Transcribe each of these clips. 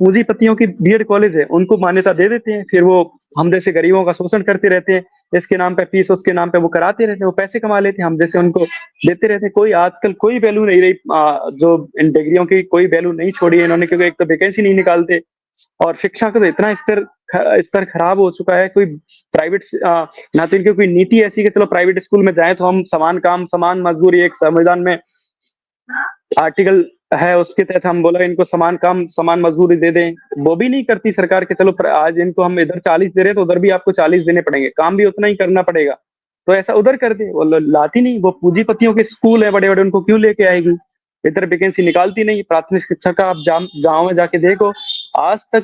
पूंजीपतियों की BEd college है, उनको मान्यता दे देते हैं, फिर वो हम जैसे गरीबों का शोषण करते रहते हैं, इसके नाम पे फीस, उसके नाम पे वो कराते रहते हैं, वो पैसे कमा लेते हैं, हम जैसे उनको देते रहते हैं। कोई आजकल कोई वैल्यू नहीं रही, जो इन डिग्रियों की कोई वैल्यू नहीं छोड़ी है इन्होंने, क्योंकि एक तो वैकेंसी नहीं निकालते, और शिक्षा का तो इतना स्तर खराब हो चुका है। कोई प्राइवेट ना तो इनकी कोई नीति ऐसी कि चलो प्राइवेट स्कूल में जाए तो हम समान काम समान मजदूरी, एक संविधान में आर्टिकल है उसके तहत हम बोला इनको समान काम समान मजदूरी दे दें, वो भी नहीं करती सरकार के। चलो आज इनको हम इधर 40 दे रहे हैं तो उधर भी आपको 40 देने पड़ेंगे, काम भी उतना ही करना पड़ेगा, तो ऐसा उधर कर दे। वो लाती नहीं, वो पूंजीपतियों के स्कूल है बड़े बड़े, उनको क्यों लेके आएगी, इधर वैकेंसी निकालती नहीं। प्राथमिक शिक्षा का आप गाँव में जाके देखो, आज तक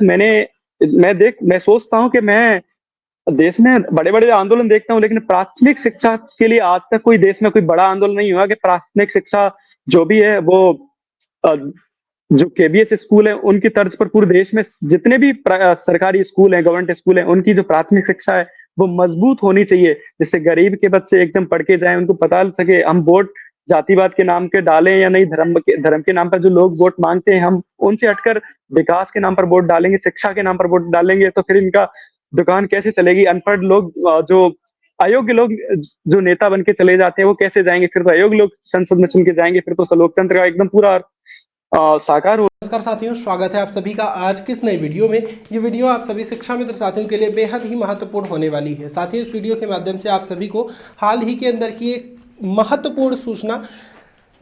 मैं सोचता हूँ कि मैं देश में बड़े बड़े आंदोलन देखता हूँ, लेकिन प्राथमिक शिक्षा के लिए आज तक कोई देश में कोई बड़ा आंदोलन नहीं हुआ कि प्राथमिक शिक्षा जो भी है वो अ, जो केबीएस स्कूल है उनकी तर्ज पर पूरे देश में जितने भी सरकारी स्कूल हैं, गवर्नमेंट स्कूल हैं, उनकी जो प्राथमिक शिक्षा है वो मजबूत होनी चाहिए, जिससे गरीब के बच्चे एकदम पढ़ के जाएं, उनको पता सके। हम वोट जातिवाद के नाम के डालें या नहीं, धर्म के नाम पर जो लोग वोट मांगते हैं, हम उनसे हटकर विकास के नाम पर वोट डालेंगे, शिक्षा के नाम पर वोट डालेंगे, तो फिर इनका दुकान कैसे चलेगी। अनपढ़ लोग, जो अयोग्य लोग जो नेता बन के चले जाते हैं, वो कैसे जाएंगे, फिर तो अयोग्य लोग संसद में चुन के जाएंगे, फिर तो लोकतंत्र का एकदम पूरा साकार हो। नमस्कार साथियों, स्वागत है आप सभी का आज किस नई वीडियो में। ये वीडियो आप सभी शिक्षा मित्र साथियों के लिए बेहद ही महत्वपूर्ण होने वाली है। साथियों, इस वीडियो के माध्यम से आप सभी को हाल ही के अंदर की एक महत्वपूर्ण सूचना,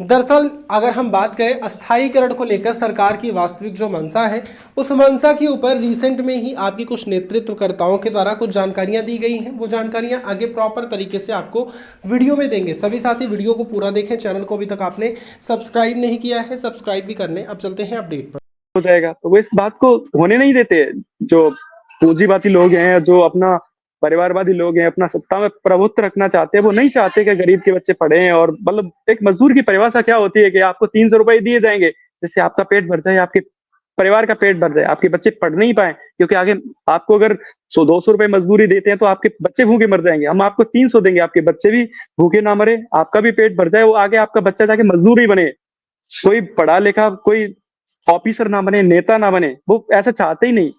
दरअसल अगर हम बात करें अस्थायीकरण को लेकर सरकार की वास्तविक जो मंशा है, उस मंशा के ऊपर रिसेंट में ही आपकी कुछ नेतृत्वकर्ताओं के द्वारा कुछ जानकारियां दी गई हैं। वो जानकारियां आगे प्रॉपर तरीके से आपको वीडियो में देंगे। सभी साथी वीडियो को पूरा देखें। चैनल को अभी तक आपने सब्सक्राइब नहीं किया है, सब्सक्राइब भी कर लें। अब चलते हैं अपडेट पर। हो जाएगा, तो वो इस बात को होने नहीं देते। जो पूंजीवादी लोग हैं, जो अपना परिवारवादी लोग हैं, अपना सत्ता में प्रभुत्व रखना चाहते हैं, वो नहीं चाहते कि गरीब के बच्चे पढ़ें। और मतलब एक मजदूर की परिभाषा क्या होती है कि आपको 300 रुपए दिए जाएंगे जिससे आपका पेट भर जाए, आपके परिवार का पेट भर जाए, आपके बच्चे पढ़ नहीं पाए, क्योंकि आगे आपको अगर 100-200 रुपए मजदूरी देते हैं तो आपके बच्चे भूखे मर जाएंगे। हम आपको 300 देंगे, आपके बच्चे भी भूखे ना मरे, आपका भी पेट भर जाए, वो आगे आपका बच्चा जाके मजदूर ही बने, कोई पढ़ा लिखा कोई ऑफिसर ना बने, नेता ना बने, वो ऐसा चाहते ही नहीं।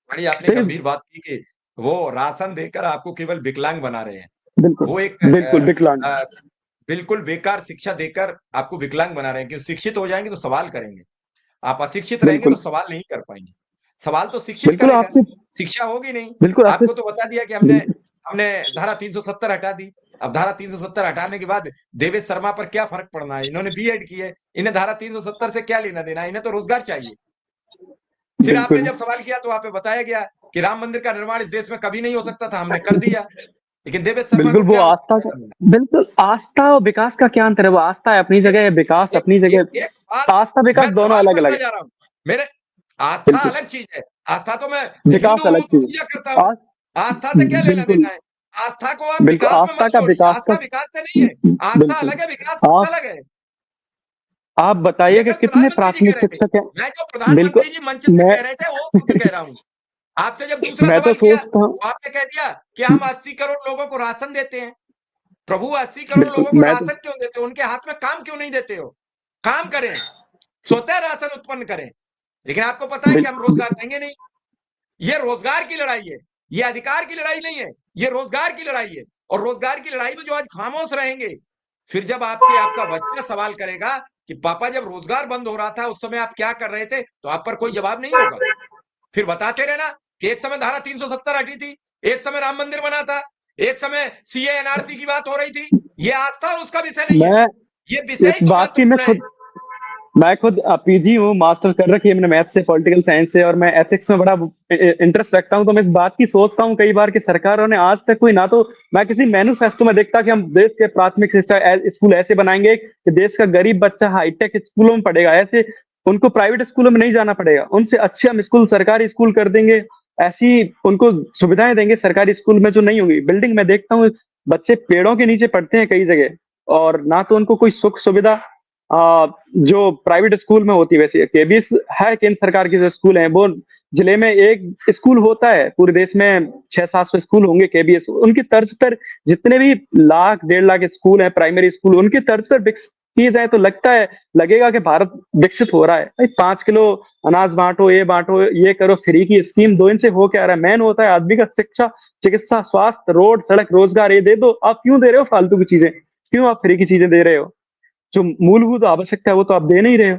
बड़ी आपने तो गंभीर बात की कि वो राशन देकर आपको केवल विकलांग बना रहे हैं। बिल्कुल वो एक बिल्कुल विकलांग। बिल्कुल बेकार शिक्षा देकर आपको विकलांग बना रहे हैं, क्योंकि शिक्षित हो जाएंगे तो सवाल करेंगे, आप अशिक्षित रहेंगे तो बिल्कुल सवाल नहीं कर पाएंगे। सवाल तो शिक्षित बिल्कुल करेगा, आपसे शिक्षा होगी नहीं। बिल्कुल आपसे आपको तो बता दिया कि हमने बिल्कुल हमने धारा 370 हटा दी। अब धारा 370 हटाने के बाद देवेश शर्मा पर क्या फर्क पड़ना है, इन्होंने बीएड की है, इन्हें धारा 370 से क्या लेना देना है, इन्हें तो रोजगार चाहिए। फिर आपने बिल्कुल जब सवाल किया तो वहां पे बताया गया कि राम मंदिर का निर्माण इस देश में कभी नहीं हो सकता था, हमने कर दिया। लेकिन देवेश शर्मा बिल्कुल को वो क्या आस्था का, बिल्कुल आस्था और विकास का क्या अंतर है। वो आस्था है अपनी एक जगह है, विकास एक अपनी एक, जगह। एक बात आस्था विकास मैं दोनों सवाल अलग अलग करता है। जा रहा हूं। मेरे आस्था बिल्कुल अलग चीज है। आस्था तो मैं विकास हिंदू हूं अलग तो चीज पूजा करता है। हूं। आस्था से क्या लेना बिल्कुल देना है। आस्था को आप बिल्कुल विकास में आस्था मत का जोड़िए। विकास का आस्था विकास से नहीं है। आस्था बिल्कुल। अलग है, विकास आप अलग है। आप ये बताइए कि कल कितने प्रधानमंत्री जी कह प्राथमिक रहे थे। शिक्षक हैं। मैं जो बिल्कुल प्रधानमंत्री जी मंच से मैं कह रहे थे वो शब्द कह रहा हूं। आपसे जब दूसरा मैं तो सवाल किया सोचता हूँ। तो आपने कह दिया कि हम 80 करोड़ लोगों को राशन देते हैं। प्रभु 80 करोड़ बिल्कुल लोगों को मैं तो राशन क्यों देते हो? उनके हाथ में काम क्यों नहीं देते हो? काम करें, स्वतः राशन उत्पन्न करें। लेकिन आपको पता है कि हम रोजगार बिल्कुल देंगे नहीं। ये रोजगार की लड़ाई है, ये अधिकार की लड़ाई नहीं है, ये रोजगार की लड़ाई है। और रोजगार की लड़ाई में जो आज खामोश रहेंगे, फिर जब आपसे आपका बच्चा सवाल करेगा कि पापा जब रोजगार बंद हो रहा था उस समय आप क्या कर रहे थे, तो आप पर कोई जवाब नहीं होगा। फिर बताते रहना कि एक समय धारा 370 हटी थी, एक समय राम मंदिर बना था, एक समय सीए एनआरसी की बात हो रही थी। ये आस्था उसका विषय नहीं है, मैं ये विषय इस ही तो बात की महत्वपूर्ण है। मैं खुद पीजी हूँ, मास्टर कर रखी है मैंने मैथ से, पॉलिटिकल साइंस से, और मैं एथिक्स में बड़ा इंटरेस्ट रखता हूँ। तो मैं इस बात की सोचता हूँ कई बार कि सरकारों ने आज तक कोई, ना तो मैं किसी मैनिफेस्टो में देखता कि हम देश के प्राथमिक शिक्षा स्कूल ऐसे बनाएंगे कि देश का गरीब बच्चा हाईटेक स्कूलों में पढ़ेगा, ऐसे उनको प्राइवेट स्कूलों में नहीं जाना पड़ेगा, उनसे अच्छे हम स्कूल सरकारी स्कूल कर देंगे, ऐसी उनको सुविधाएं देंगे सरकारी स्कूल में जो नहीं होंगी। बिल्डिंग में देखता हूँ बच्चे पेड़ों के नीचे पढ़ते हैं कई जगह, और ना तो उनको कोई सुख सुविधा जो प्राइवेट स्कूल में होती है। वैसे केबीएस है, केंद्र सरकार के जो स्कूल हैं, वो जिले में एक स्कूल होता है, पूरे देश में 600-700 स्कूल होंगे केबीएस। उनकी तर्ज पर जितने भी 1 लाख 1.5 लाख स्कूल हैं प्राइमरी स्कूल, उनके तर्ज पर की जाए तो लगेगा कि भारत विकसित हो रहा है। भाई 5 किलो अनाज बांटो, ये करो, फ्री की स्कीम दो, इनसे हो क्या रहा है? मेन होता है आदमी का शिक्षा, चिकित्सा, स्वास्थ्य, रोड, सड़क, रोजगार, ये दे दो। आप क्यों दे रहे हो फालतू की चीजें? क्यों आप फ्री की चीजें दे रहे हो? जो मूलभूत आवश्यकता है वो तो आप दे नहीं रहे हो।